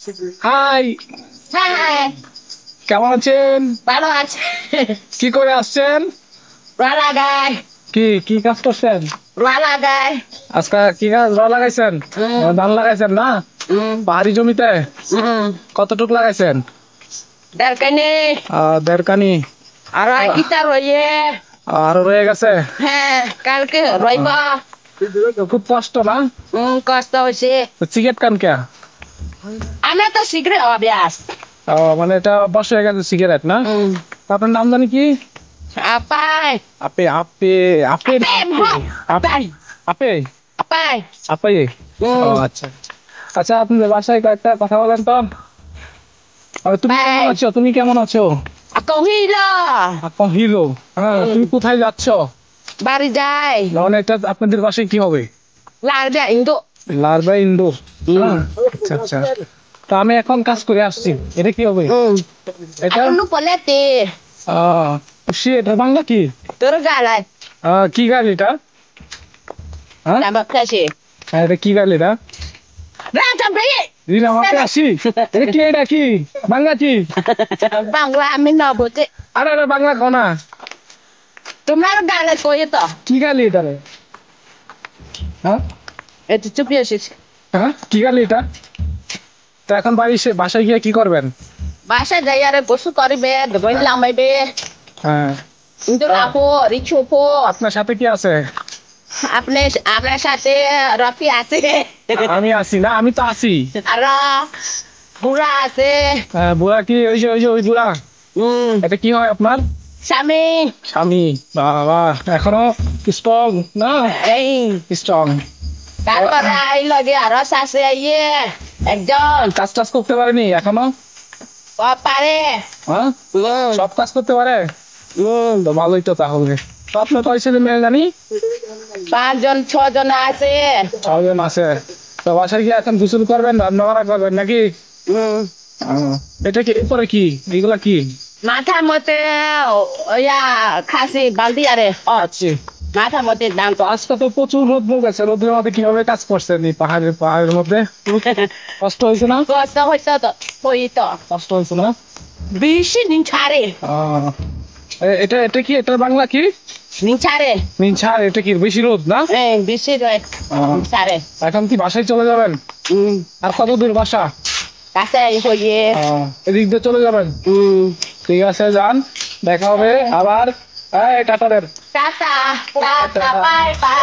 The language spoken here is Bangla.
হাই, হ্যাঁ, কেমন আছেন? ভালো আছে। কি করে আসছেন? রা লাগাই, কি কি কাজ করছেন? রা লাগাই। আজকে কি কাজ লাগাইছেন? ধান লাগাইছেন না? পাহাড়ি জমিতে কতটুক লাগাইছেন? দরকানে দেড় কানি। আর ইটা রয়ে। আর রয়ে গেছে। হ্যাঁ, কালকে রইব। খুব কষ্ট না? কষ্ট হয়েছে। সিগারেট কান কে? আমরা তো শীঘ্র অভ্যাস। মানে এটা অভ্যাস হয়ে গেছে সিগারেট না? আপনার নাম জানি কি? আপাই আপে আপে আপে আপাই আপে আপাই। আপে। ও আচ্ছা আচ্ছা, আপনাদের বাসায় কয়েকটা কথা বলেন তো। তুমি কেমন আছো? তুমি কেমন আছো? কহিল আপা হিরো। হ্যাঁ, তুমি কোথায় যাচ্ছ? বাড়ি যাই। মানে এটা আপনাদের বাসায় কি হবে? লাগবে ইন্দু। Larva indoor. আচ্ছা আচ্ছা, তা আমি এখন কাজ করে আসছি। এটা কি হবে? এটা এখন পলেতে এটা বাংলা কি? তোর গালাই কি গাড়ি এটা? হ্যাঁ, নাম কাছে এটা কি গাড়ি এটা? রাজা ভাই দিন আমাকে আসি। এটা কি? এটা কি বাংলা কি? বাংলা আমি নবতে। আরে আরে বাংলা কোনা। তোমার গালে কয়ে তো কি গালি এটা রে? হ্যাঁ এটা চুপি আসিস। হ্যাঁ, কি গালি এটা? তা এখন বাসায় গিয়ে কি করবেন? বাসা যাই আর গোসল করিবে দই লামাইবে হ্যাঁ, কিন্তু আপো রিচু পো আপনার সাথে কি আছে? আপনি আপনার সাথে রফি আছে আমি আছি না? আমি তো আছি। আর বুড়া আছে। বুড়া কি? ওই বুড়া। এটা কি হয় আপনার? স্বামী স্বামী। বাবা, এখনো স্ট্রং না? এই স্ট্রং। তারপরে আই লগে আর আছে ইয়ে একজন কাজ টাজ করতে পারেনি এখনো? পারে। হ্যাঁ, সব কাজ করতে পারে। তো ভালোই তো তাহলে। তো আপনার কয় ছেলে মেয়ে জানি? 5 জন 6 জন আছে। 6 জন আছে। তো বাসায় গিয়ে এখন গোসল করবেন, রান্না বান্না করবেন নাকি? এটা কি এরপরে কি? এগুলা কি? মাথা মতে ওয়া খাসি বালতি আরে আচ্ছা, মাথা মতে দাম তো আজকে তো প্রচুর রোদ গেছে। রোদের মধ্যে কিভাবে কাজ করছেন এই পাহাড়ের মধ্যে? কষ্ট হয়েছে না? কষ্ট হইতো তো হইতো কষ্ট হয়েছে না? বেশি দিন ছাড়ে আহ, এটা এটা কি? এটা বাংলা কি? দিন ছাড়ে মিনছার। এটা কি বেশি রোদ না? বেশি রয়ে ছাড়ে। এখন কি বাসায় চলে যাবেন? আর কত দূর বাসা? কাছে হইয়ে এদিক দিয়ে চলে যাবেন? ঠিক আছে, যান, দেখা হবে আবার। টাটা দেন। Tata tata bye by.